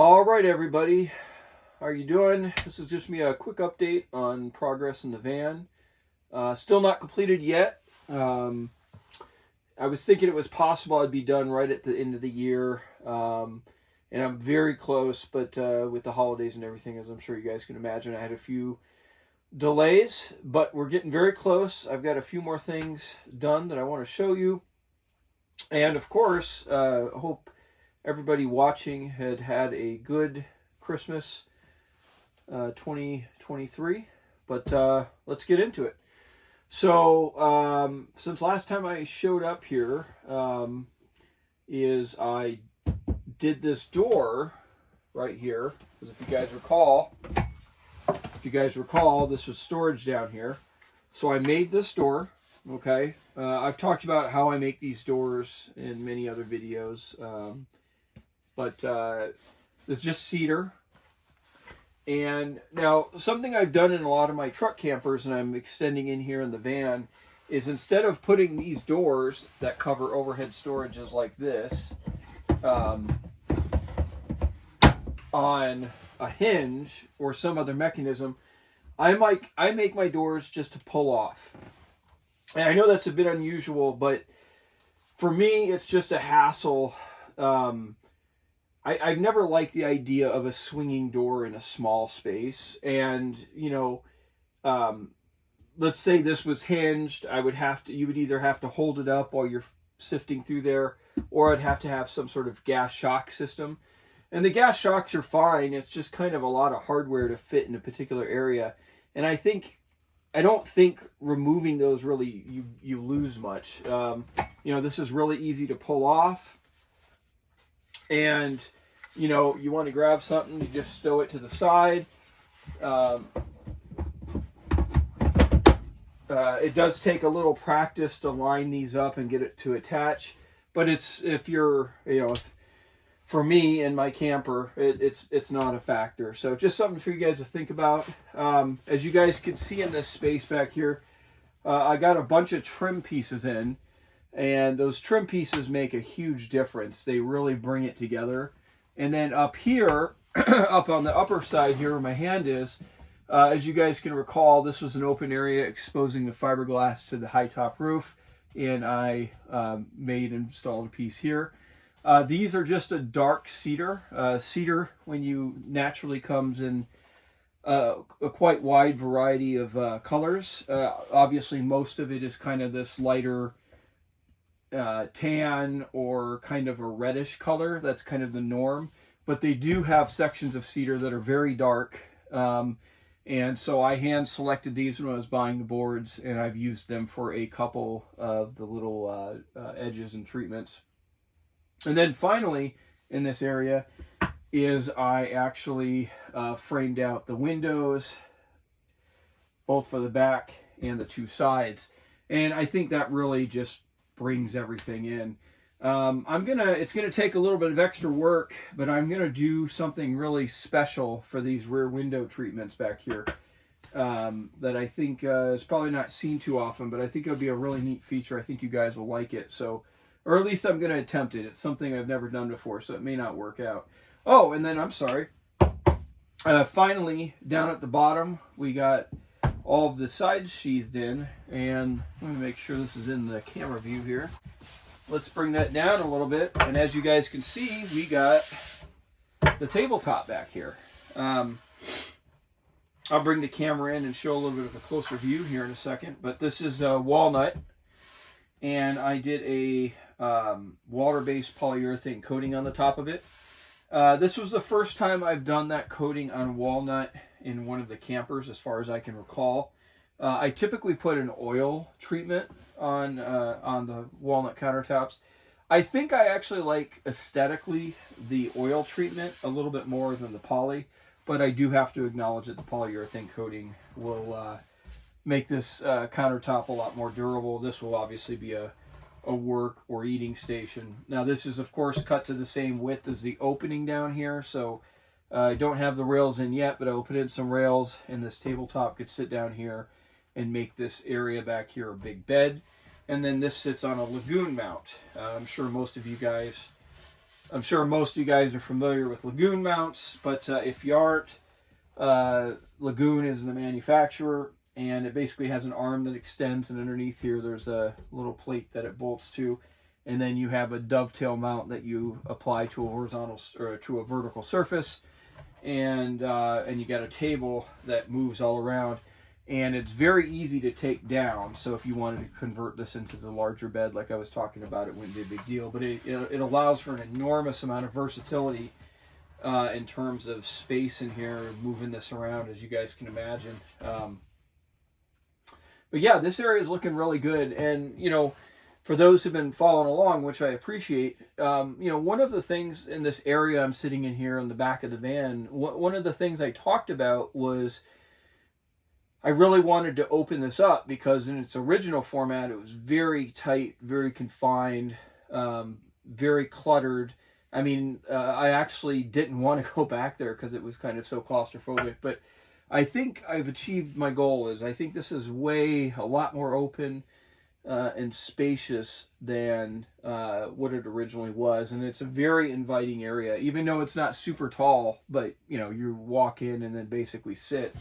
All right, everybody. How are you doing? This is just me a quick update on progress in the van. Still not completed yet. I was thinking it was possible I'd be done right at the end of the year. And I'm very close, but with the holidays and everything, as I'm sure you guys can imagine, I had a few delays, but we're getting very close. I've got a few more things done that I want to show you. And of course, I hope everybody watching had a good Christmas 2023. But let's get into it. So since last time I showed up here, is I did this door right here. Because if you guys recall, this was storage down here. So I made this door. Okay, I've talked about how I make these doors in many other videos, but it's just cedar. And now something I've done in a lot of my truck campers, and I'm extending in here in the van, is instead of putting these doors that cover overhead storages like this on a hinge or some other mechanism, I make my doors just to pull off. And I know that's a bit unusual, but for me, it's just a hassle. I've never liked the idea of a swinging door in a small space. And, you know, let's say this was hinged. You would either have to hold it up while you're sifting through there, or I'd have to have some sort of gas shock system. And the gas shocks are fine. It's just kind of a lot of hardware to fit in a particular area. And I don't think removing those really, you lose much. You know, this is really easy to pull off. And, you know, you want to grab something, you just stow it to the side. It does take a little practice to line these up and get it to attach. But for me and my camper, it's not a factor. So just something for you guys to think about. As you guys can see in this space back here, I got a bunch of trim pieces in, and those trim pieces make a huge difference. They really bring it together. And then up here, up on the upper side here where my hand is, as you guys can recall, this was an open area exposing the fiberglass to the high top roof, and I installed a piece here. These are just a dark cedar. Cedar, when you naturally comes in a quite wide variety of colors. Obviously, most of it is kind of this lighter tan or kind of a reddish color. That's kind of the norm. But they do have sections of cedar that are very dark. And so I hand selected these when I was buying the boards, and I've used them for a couple of the little edges and treatments. And then finally, in this area, is I actually framed out the windows, both for the back and the two sides. And I think that really just brings everything in. It's gonna take a little bit of extra work, but I'm gonna do something really special for these rear window treatments back here that I think is probably not seen too often, but I think it'll be a really neat feature. I think you guys will like it. So. Or at least I'm going to attempt it. It's something I've never done before, so it may not work out. Oh, and then I'm sorry. Finally, down at the bottom, we got all of the sides sheathed in. And let me make sure this is in the camera view here. Let's bring that down a little bit. And as you guys can see, we got the tabletop back here. I'll bring the camera in and show a little bit of a closer view here in a second. But this is walnut. And I did a water-based polyurethane coating on the top of it. This was the first time I've done that coating on walnut in one of the campers, as far as I can recall. I typically put an oil treatment on the walnut countertops. I think I actually like aesthetically the oil treatment a little bit more than the poly, but I do have to acknowledge that the polyurethane coating will make this countertop a lot more durable. This will obviously be a work or eating station. Now this is of course cut to the same width as the opening down here, so I don't have the rails in yet, but I will put in some rails, and this tabletop could sit down here and make this area back here a big bed. And then this sits on a lagoon mount. I'm sure most of you guys I'm sure most of you guys are familiar with Lagoon mounts, but if you aren't, Lagoon is the manufacturer, and it basically has an arm that extends, and underneath here there's a little plate that it bolts to, and then you have a dovetail mount that you apply to a horizontal or to a vertical surface, and you got a table that moves all around, and it's very easy to take down. So if you wanted to convert this into the larger bed like I was talking about, it wouldn't be a big deal, but it allows for an enormous amount of versatility in terms of space in here, moving this around, as you guys can imagine. But yeah, this area is looking really good. And, you know, for those who've been following along, which I appreciate, you know, one of the things in this area I'm sitting in here in the back of the van, one of the things I talked about was I really wanted to open this up because in its original format, it was very tight, very confined, very cluttered. I mean, I actually didn't want to go back there because it was kind of so claustrophobic, but I think I've achieved my goal. I think this is a lot more open and spacious than what it originally was, and it's a very inviting area, even though it's not super tall, but you know, you walk in and then basically sit.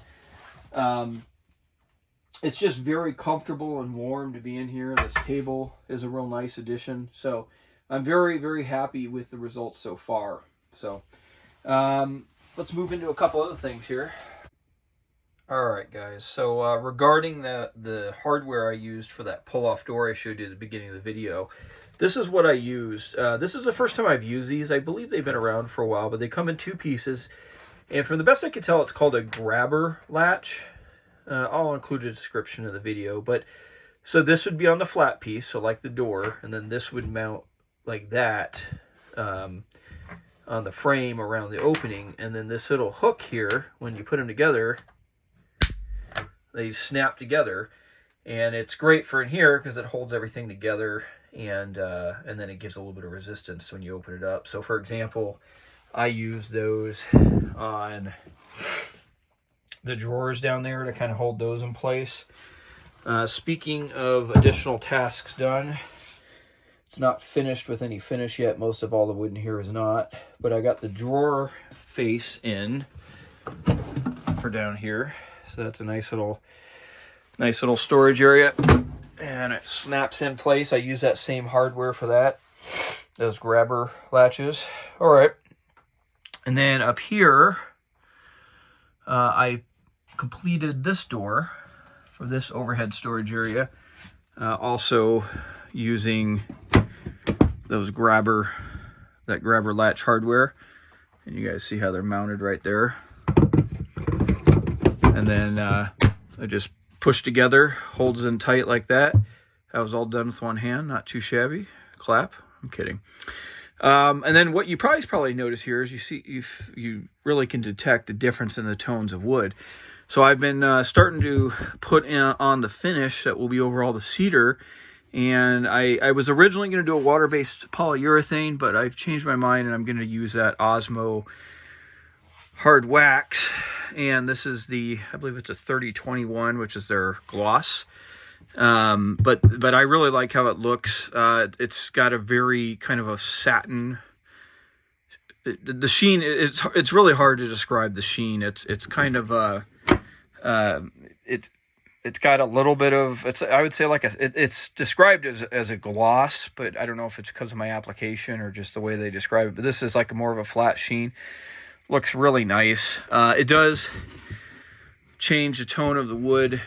It's just very comfortable and warm to be in here. This table is a real nice addition, so I'm very, very happy with the results so far. So let's move into a couple other things here. All right, guys. So regarding the hardware I used for that pull-off door I showed you at the beginning of the video, this is what I used. This is the first time I've used these. I believe they've been around for a while, but they come in 2 pieces. And from the best I could tell, it's called a grabber latch. I'll include a description in the video. But so this would be on the flat piece, so like the door, and then this would mount like that on the frame around the opening. And then this little hook here, when you put them together, they snap together, and it's great for in here because it holds everything together, and then it gives a little bit of resistance when you open it up. So for example, I use those on the drawers down there to kind of hold those in place. Speaking of additional tasks done, it's not finished with any finish yet. Most of all the wood in here is not, but I got the drawer face in for down here. So that's a nice little storage area, and it snaps in place. I use that same hardware for that, those grabber latches. All right, and then up here, I completed this door for this overhead storage area, also using those grabber latch hardware, and you guys see how they're mounted right there. And then I just push together, holds in tight like that. That was all done with one hand, not too shabby. Clap, I'm kidding. And then what you probably notice here is you really can detect the difference in the tones of wood. So I've been starting to put on the finish that will be over all the cedar. And I was originally going to do a water-based polyurethane, but I've changed my mind and I'm going to use that Osmo hard wax. And this is I believe it's a 3021, which is their gloss. But I really like how it looks. It's got a very kind of a satin. The sheen, it's really hard to describe the sheen. It's kind of it's got a little bit of, I would say like it's described as a gloss, but I don't know if it's because of my application or just the way they describe it. But this is like more of a flat sheen. Looks really nice. It does change the tone of the wood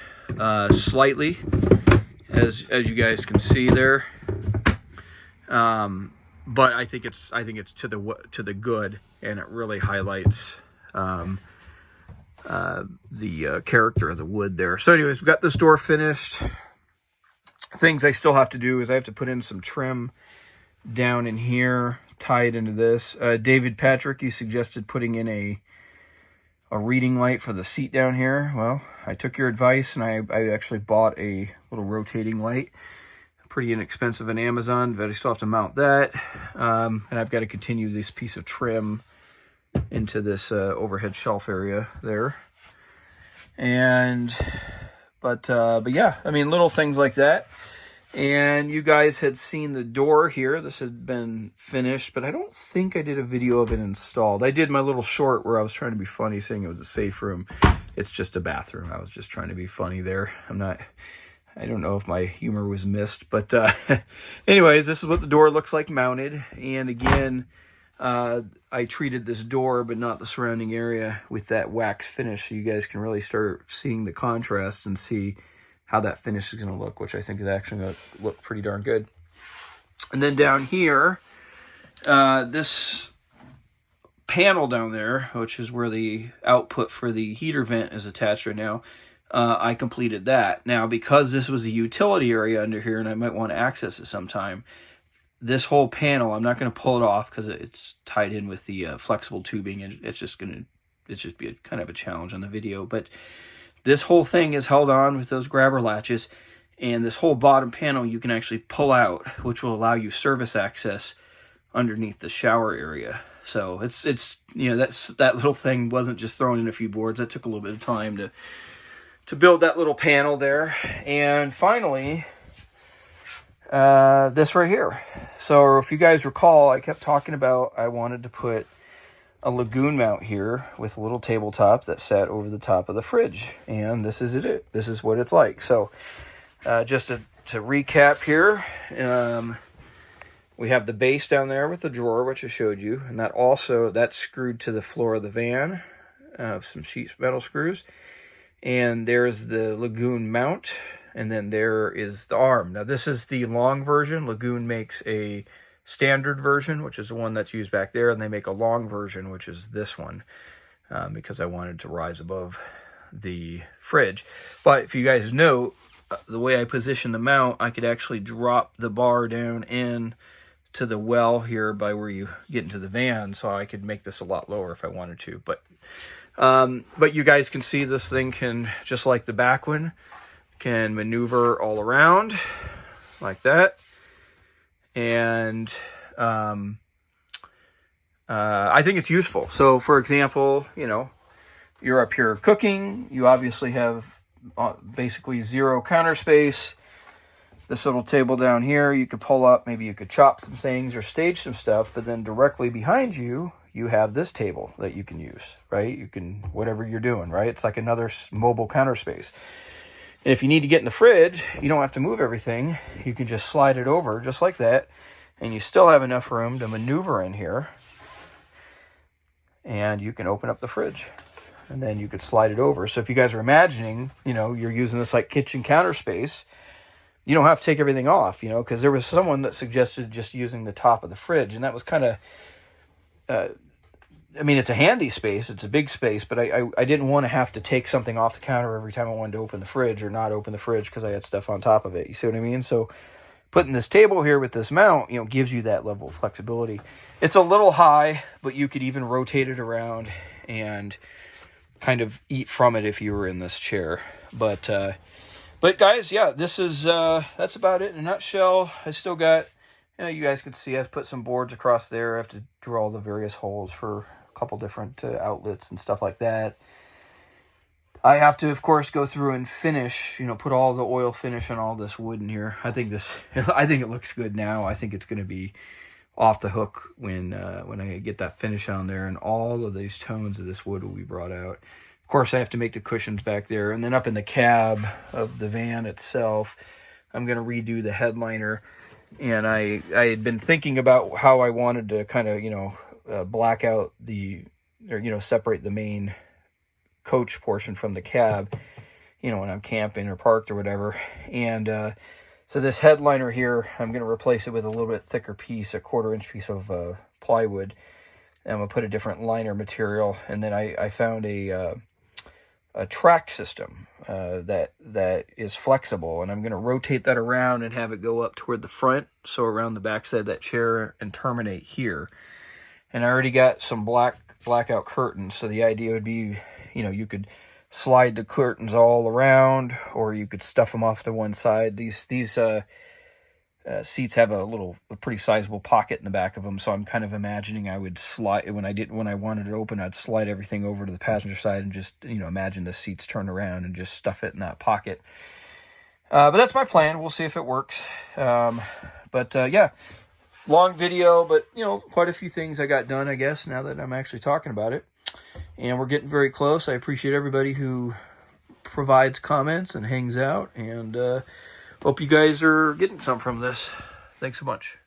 slightly, as you guys can see there. But I think it's to the good, and it really highlights the character of the wood there. So anyways, we've got this door finished. Things I still have to do is I have to put in some trim down in here, tie it into this. David Patrick, you suggested putting in a reading light for the seat down here. Well, I took your advice, and I actually bought a little rotating light. Pretty inexpensive on Amazon, but I still have to mount that. And I've got to continue this piece of trim into this overhead shelf area there. And but yeah, I mean, little things like that. And you guys had seen the door here. This had been finished, but I don't think I did a video of it installed. I did my little short where I was trying to be funny, saying it was a safe room. It's just a bathroom. I was just trying to be funny there. I don't know if my humor was missed, but anyways, this is what the door looks like mounted. And again, I treated this door, but not the surrounding area, with that wax finish, so you guys can really start seeing the contrast and see how that finish is going to look, which I think is actually going to look pretty darn good. And then down here, this panel down there, which is where the output for the heater vent is attached right now, I completed that. Now, because this was a utility area under here and I might want to access it sometime, this whole panel, I'm not going to pull it off because it's tied in with the flexible tubing, and it's just be a kind of a challenge on the video. But this whole thing is held on with those grabber latches, and this whole bottom panel you can actually pull out, which will allow you service access underneath the shower area. So it's that little thing wasn't just thrown in a few boards. That took a little bit of time to build that little panel there. And finally, this right here. So if you guys recall, I kept talking about I wanted to put a lagoon mount here with a little tabletop that sat over the top of the fridge, and this is it. This is what it's like. So just to recap here, we have the base down there with the drawer, which I showed you, and that's screwed to the floor of the van, some sheet metal screws, and there's the lagoon mount, and then there is the arm. Now this is the long version. Lagoon makes a standard version, which is the one that's used back there, and they make a long version, which is this one, because I wanted to rise above the fridge. But if you guys note, the way I position the mount, I could actually drop the bar down in to the well here by where you get into the van, so I could make this a lot lower if I wanted to. But you guys can see this thing can, just like the back one, can maneuver all around like that. And I think it's useful. So, for example, you're up here cooking. You obviously have basically zero counter space. This little table down here, you could pull up. Maybe you could chop some things or stage some stuff. But then directly behind you, you have this table that you can use, right? You can, whatever you're doing, right? It's like another mobile counter space. And if you need to get in the fridge, you don't have to move everything. You can just slide it over just like that, and you still have enough room to maneuver in here. And you can open up the fridge, and then you could slide it over. So if you guys are imagining, you're using this like kitchen counter space, you don't have to take everything off, because there was someone that suggested just using the top of the fridge, and that was kind of... it's a handy space. It's a big space, but I didn't want to have to take something off the counter every time I wanted to open the fridge, or not open the fridge because I had stuff on top of it. You see what I mean? So putting this table here with this mount, gives you that level of flexibility. It's a little high, but you could even rotate it around and kind of eat from it if you were in this chair. But guys, yeah, this is, that's about it in a nutshell. I still got, you guys can see I've put some boards across there. I have to drill all the various holes for couple different outlets and stuff like that. I have to, of course, go through and finish, put all the oil finish on all this wood in here. I think it looks good now. I think it's going to be off the hook when I get that finish on there, and all of these tones of this wood will be brought out. Of course, I have to make the cushions back there, and then up in the cab of the van itself, I'm going to redo the headliner. And I had been thinking about how I wanted to kind of, black out separate the main coach portion from the cab, when I'm camping or parked or whatever. And so this headliner here, I'm going to replace it with a little bit thicker piece, a 1/4-inch piece of plywood. And I'm going to put a different liner material. And then I found a track system that is flexible, and I'm going to rotate that around and have it go up toward the front, so around the backside of that chair, and terminate here. And I already got some blackout curtains, so the idea would be, you could slide the curtains all around, or you could stuff them off to one side. These seats have a pretty sizable pocket in the back of them, so I'm kind of imagining I would slide, when I wanted it open, I'd slide everything over to the passenger side and just, imagine the seats turn around and just stuff it in that pocket. But that's my plan. We'll see if it works. Yeah, long video, but you know, quite a few things I got done, I guess, now that I'm actually talking about it. And we're getting very close. I appreciate everybody who provides comments and hangs out, and hope you guys are getting some from this. Thanks so much.